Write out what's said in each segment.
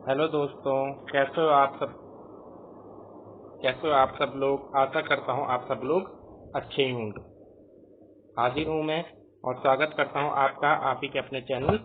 Hello दोस्तों। कैसे हो आप सब कैसे हो आप सब लोग। आशा करता हूँ आप सब लोग अच्छे ही होंगे। हाजिर हूँ मैं और स्वागत करता हूँ आपका आप ही के अपने चैनल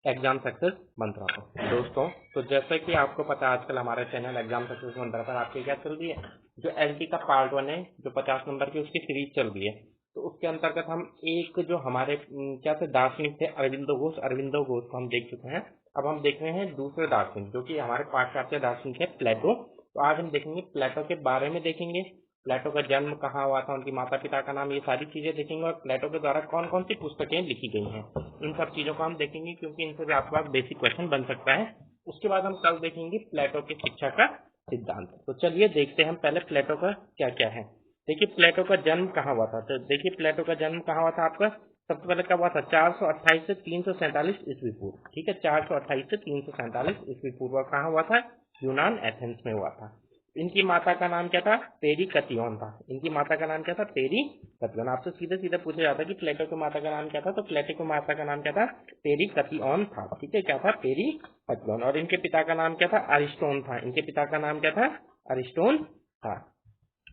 एग्जाम सक्सेस मंत्रा पर। दोस्तों, तो जैसा कि आपको पता है आजकल हमारा चैनल एग्जाम सक्सेस मंत्रा पर आपकी क्या चल रही है, जो एलटी का पार्ट 1 है, जो 50 नंबर की उसकी सीरीज चल रही है। तो उसके अंतर्गत हम एक जो हमारे क्या थे दार्शनिक थे अरविंदो घोष को हम देख चुके हैं। अब हम देख रहे हैं दूसरे दार्शनिक जो कि हमारे पाश्चात्य दार्शनिक है, प्लेटो। तो आज हम देखेंगे प्लेटो के बारे में, देखेंगे प्लेटो का जन्म कहाँ हुआ था, उनकी माता पिता का नाम, ये सारी चीजें देखेंगे और प्लेटो के द्वारा कौन कौन सी पुस्तकें लिखी गई हैं, इन सब चीजों को हम देखेंगे क्योंकि इनसे भी आपके पास बेसिक क्वेश्चन बन सकता है। उसके बाद हम कल देखेंगे प्लेटो की शिक्षा का सिद्धांत। तो चलिए देखते हैं हम पहले प्लेटो का क्या क्या है। देखिए प्लेटो का जन्म कहाँ हुआ था। तो देखिए प्लेटो का जन्म कहाँ हुआ था आपका। सबसे पहले कब हुआ था, 428 से 347 ईस्वी पूर्व। ठीक है, 428 से 347 ईस्वी पूर्व कहाँ हुआ था, यूनान एथेंस में हुआ था। इनकी माता का नाम क्या था, पेरी कतियोन था। इनकी माता का नाम क्या था, पेरी कतियोन। आपसे सीधे सीधे पूछा जाता है कि प्लेटो की माता का नाम क्या था, तो प्लेटो की माता का नाम क्या था, पेरी कतियोन था। ठीक है, क्या था, पेरी कतियोन। और इनके पिता का नाम क्या था, अरिस्टोन था। इनके पिता का नाम क्या था, अरिस्टोन था।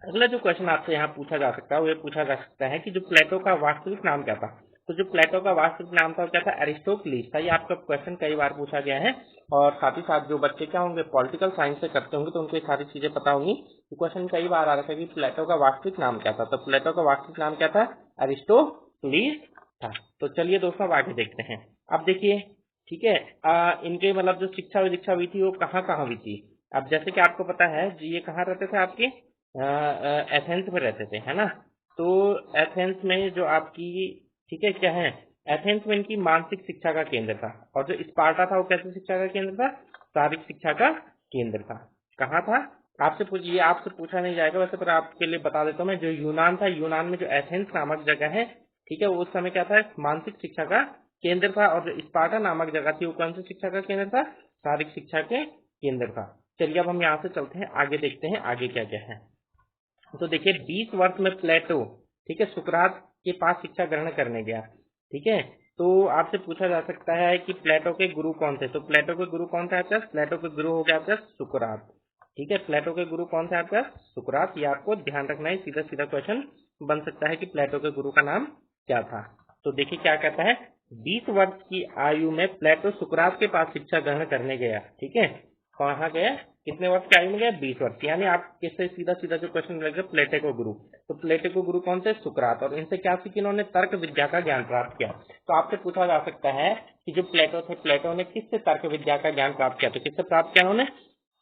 अगला जो क्वेश्चन आपसे यहाँ पूछा जा सकता है वो ये पूछा जा सकता है कि जो प्लेटो का वास्तविक नाम क्या था। तो जो प्लेटो का वास्तविक नाम था वो क्या था, एरिस्टोक्लीस था। ये आपका क्वेश्चन कई बार पूछा गया है। और साथ ही साथ जो बच्चे क्या होंगे, पॉलिटिकल साइंस से करते होंगे तो उनको ये सारी चीजें पता होंगी। तो क्वेश्चन कई बार आ रहा था कि प्लेटो का वास्तविक नाम क्या था। तो प्लेटो का वास्तविक नाम क्या था, एरिस्टोक्लीस था। तो चलिए दोस्तों अब आगे देखते हैं। अब देखिए, ठीक है, इनके मतलब जो शिक्षा दीक्षा हुई थी वो कहाँ कहाँ हुई थी। अब जैसे कि आपको पता है जी, ये कहाँ रहते थे आपके, एथेंस में रहते थे, है ना। तो एथेंस में जो आपकी, ठीक है, क्या है, एथेंस में इनकी मानसिक शिक्षा का केंद्र था। और जो स्पार्टा था वो कैसी शिक्षा का केंद्र था, शारीरिक शिक्षा का केंद्र था। कहाँ था, आपसे पूछिए, आपसे पूछा नहीं जाएगा वैसे, पर आपके लिए बता देता हूँ मैं। जो यूनान था, यूनान में जो एथेंस नामक जगह है, ठीक है, वो उस समय क्या था, मानसिक शिक्षा का केंद्र था। और जो स्पार्टा नामक जगह थी वो कौन सी शिक्षा का केंद्र था, शारीरिक शिक्षा के केंद्र था। चलिए अब हम यहाँ से चलते हैं आगे, देखते हैं आगे क्या क्या है। तो देखिए 20 वर्ष में प्लेटो, ठीक है, सुकरात के पास शिक्षा ग्रहण करने गया। ठीक है, तो आपसे पूछा जा सकता है कि प्लेटो के गुरु कौन थे। तो प्लेटो के गुरु कौन थे आपका, प्लेटो के गुरु हो गया आपका सुकरात। ठीक है, प्लेटो के गुरु कौन थे आपका, सुकरात। ये आपको ध्यान रखना है, सीधा सीधा क्वेश्चन बन सकता है कि प्लेटो के गुरु का नाम क्या था। तो देखिए क्या कहता है, 20 वर्ष की आयु में प्लेटो सुकरात के पास शिक्षा ग्रहण करने गया। ठीक है, कहाँ गया, कितने वर्ष की आयु में गया, 20 वर्ष। यानी आप किससे सीधा सीधा जो क्वेश्चन लगेगा, प्लेटो गुरु। तो प्लेटो गुरु कौन से, सुकरात। और इनसे क्या सीखी, इन्होंने तर्क विद्या का ज्ञान प्राप्त किया। तो आपसे पूछा जा सकता है कि जो प्लेटो थे, प्लेटो ने किससे तर्क विद्या का ज्ञान प्राप्त किया। तो किससे प्राप्त किया उन्होंने,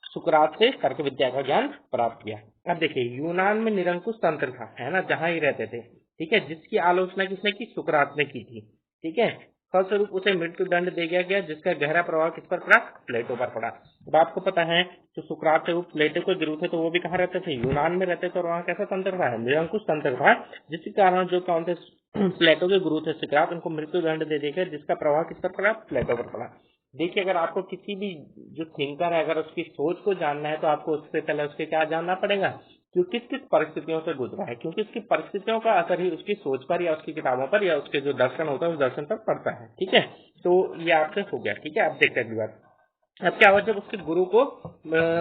सुकरात से तर्क विद्या का ज्ञान प्राप्त किया। अब देखिए यूनान में निरंकुश तंत्र था, है ना, जहां ही रहते थे। ठीक है, जिसकी आलोचना किसने की, सुकरात ने की थी। ठीक है, फलस्वरूप उसे मृत्यु दंड दे दिया गया, जिसका गहरा प्रभाव किस पर पड़ा, प्लेटो पर पड़ा। अब आपको पता है जो सुकरात थे वो प्लेटो के गुरु थे, तो वो भी कहाँ रहते थे, यूनान में रहते थे। और वहाँ कैसा तंत्र था, निरंकुश तंत्र था, जिसके कारण जो कौन थे, प्लेटो के गुरु थे सुकरात, उनको मृत्यु दंड दे दिया गया, जिसका प्रभाव किस पर पड़ा, प्लेटो पर पड़ा। देखिए अगर आपको किसी भी जो थिंकर है, अगर उसकी सोच को जानना है तो आपको उससे पहले उसके क्या जानना पड़ेगा, कि किस किस परिस्थितियों से गुजरा है, क्योंकि उसकी परिस्थितियों का असर ही उसकी सोच पर या उसकी किताबों पर या उसके जो दर्शन होता है उस दर्शन पर पड़ता है। ठीक है, तो ये आपसे हो गया। ठीक है, आप देखते हैं अगली बार। अब क्या हुआ, जब उसके गुरु को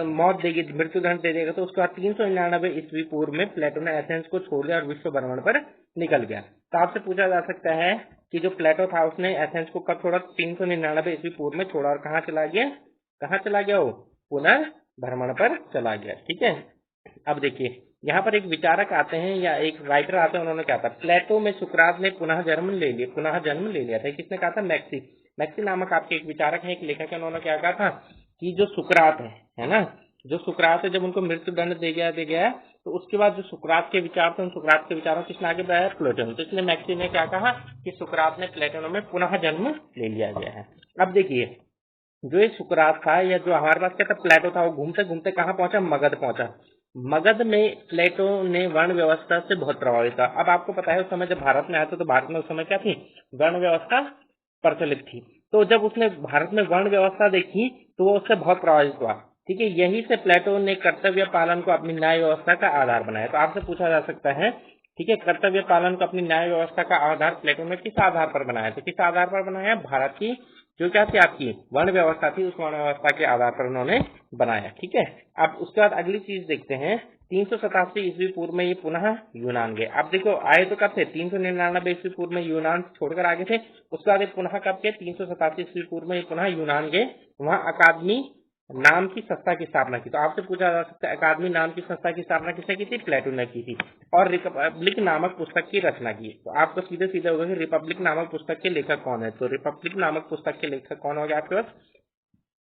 मौत देगी, मृत्यु दंड दे देगा, तो उसके बाद 399 ईस्वी पूर्व में प्लेटो ने एथेंस को छोड़ दिया और विश्व भ्रमण पर निकल गया। तो आपसे पूछा जा सकता है कि जो प्लेटो था उसने एथेंस को कब छोड़ा, 399 ईस्वी पूर्व में छोड़ा। और कहाँ चला गया, कहाँ चला गया वो, पुनर्भ्रमण पर चला गया। ठीक है, अब देखिए यहाँ पर एक विचारक आते हैं या एक राइटर आते हैं, उन्होंने क्या था, प्लेटो में सुकरात ने पुनः जन्म ले लिया था। किसने कहा था, मैक्सी। मैक्सी नामक आपके एक विचारक है, एक लेखक है, उन्होंने क्या कहा था कि जो सुकरात है ना, जो सुकरात है, जब उनको मृत्यु दंड दे गया तो उसके बाद जो सुकरात के विचार थे, उन सुकरात के विचारों किसने आगे बढ़ाया, प्लेटो। तो इसलिए मैक्सी ने क्या कहा कि सुकरात ने प्लेटो में पुनः जन्म ले लिया गया है। अब देखिए जो ये सुकरात था या जो हमारे पास क्या था, प्लेटो था, वो घूमते घूमते कहाँ पहुंचा, मगध पहुंचा। मगध में प्लेटो ने वर्ण व्यवस्था से बहुत प्रभावित था। अब आपको पता है उस समय जब भारत में आया था तो भारत में उस समय क्या थी, वर्ण व्यवस्था प्रचलित थी। तो जब उसने भारत में वर्ण व्यवस्था देखी तो वो उससे बहुत प्रभावित हुआ। ठीक है, यही से प्लेटो ने कर्तव्य पालन को अपनी न्याय व्यवस्था का आधार बनाया। तो आपसे पूछा जा सकता है, ठीक है, कर्तव्य पालन को अपनी न्याय व्यवस्था का आधार प्लेटो ने किस आधार पर बनाया, तो किस आधार पर बनाया, भारत की जो क्या थी आपकी वर्ण व्यवस्था थी, उस वर्ण व्यवस्था के आधार पर उन्होंने बनाया। ठीक है, अब उसके बाद अगली चीज देखते हैं। 387 ईस्वी पूर्व में ये पुनः यूनान गए। अब देखो आए तो कब थे, 399 ईस्वी पूर्व में यूनान छोड़कर आगे थे। उसके बाद पुनः कब के 387 ईस्वी पूर्व में पुनः यूनान गए, वहां अकादमी नाम की संस्था की स्थापना की। तो आपसे पूछा जा सकता है अकादमी नाम की संस्था की स्थापना किसने की थी, प्लेटो ने की थी, और रिपब्लिक नामक पुस्तक की रचना की। तो आपको सीधे सीधे होगा कि रिपब्लिक नामक पुस्तक के लेखक कौन है। तो रिपब्लिक नामक पुस्तक के लेखक कौन हो गया आपके पास,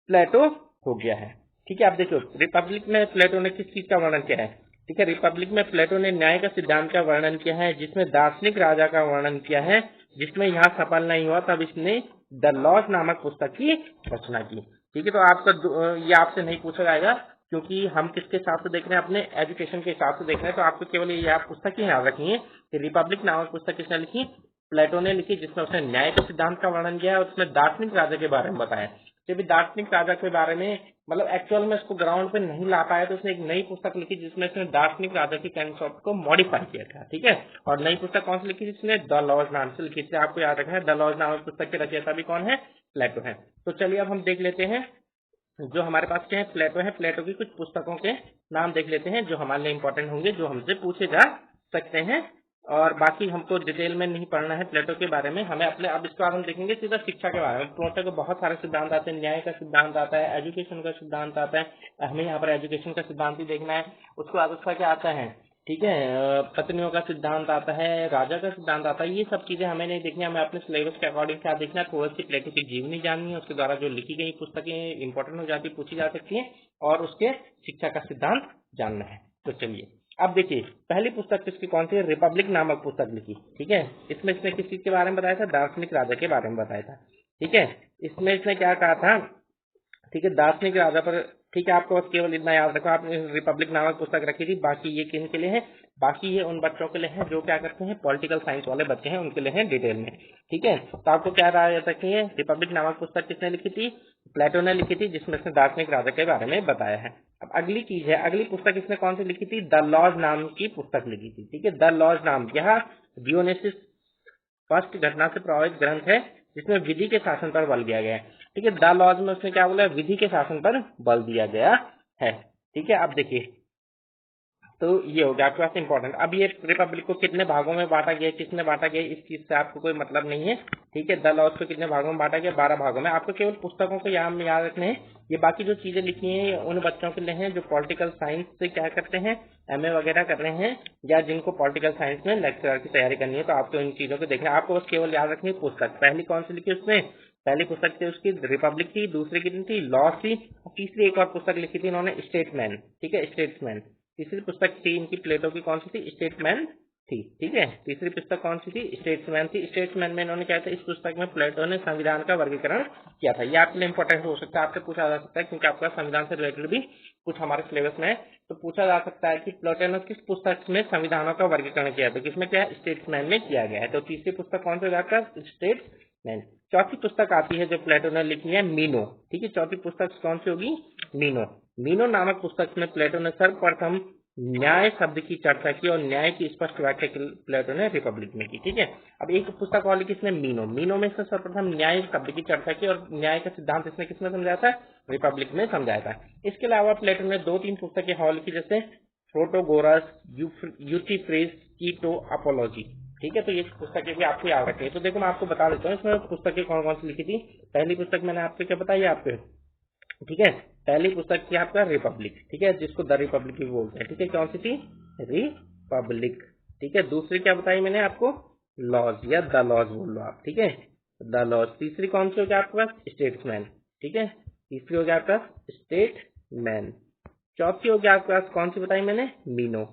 प्लेटो हो गया है। ठीक है, आप देखो रिपब्लिक में प्लेटो ने किस चीज का वर्णन किया है। ठीक है, रिपब्लिक में प्लेटो ने न्याय का सिद्धांत का वर्णन किया है, जिसमें दार्शनिक राजा का वर्णन किया है, जिसमें यहाँ सफल नहीं हुआ तब इसने द लॉज नामक पुस्तक की रचना की। ठीक है, तो आपका ये आपसे नहीं पूछा जाएगा, क्योंकि हम किसके हिसाब से देख रहे हैं, अपने एजुकेशन के हिसाब से देख रहे हैं। तो आपको केवल ये आप पुस्तक ही याद रखिए कि रिपब्लिक नामक पुस्तक किसने लिखी, प्लेटो ने लिखी, जिसमें उसने न्याय के सिद्धांत का वर्णन किया है और उसमें दार्शनिक राजा के बारे में बताया। जब दार्शनिक राजा के बारे में मतलब एक्चुअल में इसको ग्राउंड पे नहीं ला पाया, तो उसने एक नई पुस्तक लिखी जिसमें उसने दार्शनिक राजा की कॉन्सेप्ट को मॉडिफाई किया था। ठीक है, और नई पुस्तक कौन सी लिखी थी, जिसने द लॉज नाम से लिखी थी। आपको याद रखना है द लॉज नामक पुस्तक के रचयिता भी कौन है, प्लेटो है। तो चलिए अब हम देख लेते हैं जो हमारे पास क्या है, प्लेटो है। प्लेटो की कुछ पुस्तकों के नाम देख लेते हैं जो हमारे लिए इंपॉर्टेंट होंगे, जो हमसे पूछे जा सकते हैं, और बाकी हमको डिटेल में नहीं पढ़ना है प्लेटो के बारे में, हमें अपने अब इसके बाद हम देखेंगे सीधा शिक्षा के बारे में। प्लेटो के बहुत सारे सिद्धांत आते हैं, न्याय का सिद्धांत आता है, एजुकेशन का सिद्धांत आता है, हमें यहाँ पर एजुकेशन का सिद्धांत ही देखना है। उसके बाद उसका क्या आता है, ठीक है, पत्नियों का सिद्धांत आता है, राजा का सिद्धांत आता है। ये सब चीजें हमें नहीं देखनी, हमें अपने सिलेबस के अकॉर्डिंग क्या देखना है, थोड़ी सी प्लेटो की जीवनी जाननी है, उसके द्वारा जो लिखी गई पुस्तकें इंपॉर्टेंट हो जाती, पूछी जा सकती है, और उसके शिक्षा का सिद्धांत जानना है। तो चलिए अब देखिए पहली पुस्तक किसकी कौन सी है, रिपब्लिक नामक पुस्तक लिखी। ठीक है, इसमें इसने किस चीज के बारे में बताया था, दार्शनिक राजा के बारे में बताया था। ठीक है, इसमें इसने क्या कहा था, ठीक है, दार्शनिक राजा पर। ठीक है, आपको बस केवल इतना याद रखो, आपने रिपब्लिक नामक पुस्तक रखी थी। बाकी ये किन के लिए है, बाकी ये उन बच्चों के लिए है जो क्या करते हैं, पॉलिटिकल साइंस वाले बच्चे हैं, उनके लिए है डिटेल में। ठीक है, तो आपको क्या रहा सकती है, रिपब्लिक नामक पुस्तक किसने लिखी थी, प्लेटो ने लिखी थी, जिसमें उसने दार्शनिक राजा के बारे में बताया है। अब अगली चीज है, अगली पुस्तक इसने कौन सी लिखी थी, द लॉज नाम की पुस्तक लिखी थी। ठीक है, द लॉज नाम, यह डियोनेसिस फर्स्ट घटना से प्रभावित ग्रंथ है, जिसमें विधि के शासन पर बल दिया गया है। ठीक है, द लॉज में उसने क्या बोला, विधि के शासन पर बल दिया गया है। ठीक है, अब देखिए तो ये हो गया आपके पास इंपॉर्टेंट। अब ये रिपब्लिक को कितने भागों में बांटा गया, किसने बांटा गया, इस चीज से आपको कोई मतलब नहीं है। ठीक है, द लॉज को कितने भागों में बांटा गया, 12 भागों में। आपको केवल पुस्तकों को याद रखने हैं। ये बाकी जो चीजें लिखी हैं ये उन बच्चों के लिए हैं जो पॉलिटिकल साइंस से क्या करते हैं, एमए वगैरह कर रहे हैं, या जिनको पॉलिटिकल साइंस में लेक्चरर की तैयारी करनी है। तो आपको इन चीजों को देखना है, आपको बस केवल याद रखनी है पुस्तक। पहली कौन सी लिखी उसने, पहली पुस्तक थी उसकी रिपब्लिक थी, दूसरी की थी लॉ थी, तीसरी एक और पुस्तक लिखी थी इन्होंने, स्टेट्समैन। ठीक है, स्टेट्समैन। तीसरी पुस्तक थी इनकी प्लेटो की, कौन सी थी, स्टेट्समैन थी। ठीक है, तीसरी पुस्तक कौन सी थी, स्टेट्समैन थी। स्टेट्समैन में इन्होंने क्या था, इस पुस्तक में प्लेटो ने संविधान का वर्गीकरण किया था। ये आपके लिए इंपॉर्टेंट हो सकता है, आपसे पूछा जा सकता है, क्योंकि आपका संविधान से रिलेटेड भी कुछ हमारे सिलेबस में है। तो पूछा जा सकता है कि प्लेटो ने किस पुस्तक में संविधानों का वर्गीकरण किया, तो किसमें क्या है, स्टेट्समैन में किया गया है। तो तीसरी पुस्तक कौन सी जाकर, स्टेट्समैन। चौथी पुस्तक आती है जो प्लेटो ने लिखी है, मीनो। ठीक है, चौथी पुस्तक कौन सी होगी, मीनो। मीनो नामक पुस्तक में प्लेटो ने सर्वप्रथम न्याय शब्द की चर्चा की और न्याय की स्पष्ट व्याख्या प्लेटो ने रिपब्लिक में की। ठीक है, अब एक पुस्तक और लिखी इसने, मीनो। मीनो में इसने सर्वप्रथम न्याय शब्द की चर्चा की और न्याय का सिद्धांत इसने किसमें समझाया था, रिपब्लिक में समझाया था। इसके अलावा प्लेटो ने 2-3 पुस्तकें और लिखी, जैसे प्रोटोगोरस, यूथिफ्रेस, कीटो, अपोलॉजी। ठीक है, तो ये पुस्तकें भी आपको याद रखनी है। तो देखो मैं आपको बता देता हूँ इसमें पुस्तकें कौन कौन सी लिखी थी। पहली पुस्तक मैंने आपको क्या बताई आपको, ठीक है, पहली पुस्तक थी आपका रिपब्लिक। ठीक है, जिसको द रिपब्लिक भी बोलते हैं। ठीक है, कौन सी थी, रिपब्लिक। ठीक है, दूसरी क्या बताई मैंने आपको, लॉज, या द लॉज बोल लो आप। ठीक है, द लॉज। तीसरी कौन सी हो गया आपके पास, स्टेट्समैन। ठीक है, तीसरी हो गया आपका स्टेटमैन। चौथी हो गया आपके पास कौन सी बताई मैंने, मीनो।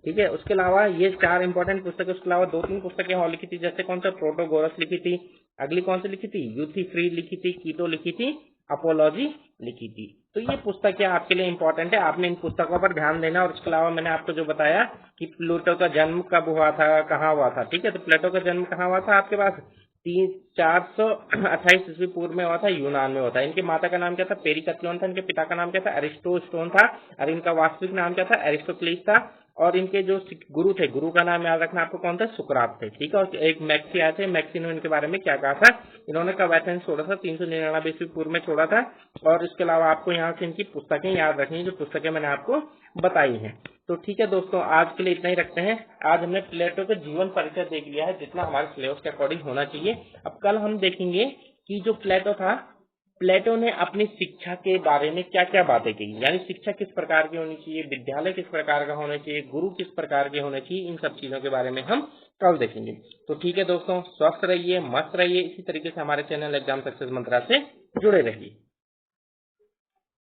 ठीक है, उसके अलावा ये 4 इंपॉर्टेंट पुस्तकें, उसके अलावा 2-3 पुस्तकें और लिखी थी, जैसे कौन सा, प्रोटोगोरस लिखी थी, अगली कौन सी लिखी थी, यूथिफ्री लिखी थी, कीटो लिखी थी, अपोलॉजी लिखी थी। तो ये पुस्तकें आपके लिए इंपॉर्टेंट है, आपने इन पुस्तकों पर ध्यान देना। और इसके अलावा मैंने आपको जो बताया कि प्लूटो का जन्म कब हुआ था, कहाँ हुआ था। ठीक है, तो प्लेटो का जन्म कहाँ हुआ था आपके पास, 428 ईस्वी पूर्व में हुआ था, यूनान में हुआ था। इनकी माता का नाम क्या था, पेरिकथलोन था, इनके पिता का नाम क्या था, अरिस्टोस्टोन था, और इनका वास्तविक नाम क्या था, एरिस्टोक्लीस था। और इनके जो गुरु थे, गुरु का नाम याद रखना आपको कौन था, सुकरात थे, ठीक है। और एक मैक्सी आए थे, मैक्सी ने इनके बारे में क्या कहा था, इन्होंने कब एथेंस छोड़ा था, 399 ईस्वी पूर्व में छोड़ा था। और इसके अलावा आपको यहाँ से इनकी पुस्तकें याद रखनी है, जो पुस्तकें मैंने आपको बताई हैं। तो ठीक है दोस्तों, आज के लिए इतना ही रखते हैं। आज हमने प्लेटो के जीवन परिचय देख लिया है, जितना हमारे सिलेबस के अकॉर्डिंग होना चाहिए। अब कल हम देखेंगे कि जो प्लेटो था, प्लेटो ने अपनी शिक्षा के बारे में क्या क्या बातें कही, यानी शिक्षा किस प्रकार की होनी चाहिए, विद्यालय किस प्रकार का होना चाहिए, गुरु किस प्रकार के होने चाहिए, इन सब चीजों के बारे में हम कल देखेंगे। तो ठीक है दोस्तों, स्वस्थ रहिए, मस्त रहिए, इसी तरीके से हमारे चैनल एग्जाम सक्सेस मंत्रा से जुड़े रहिए।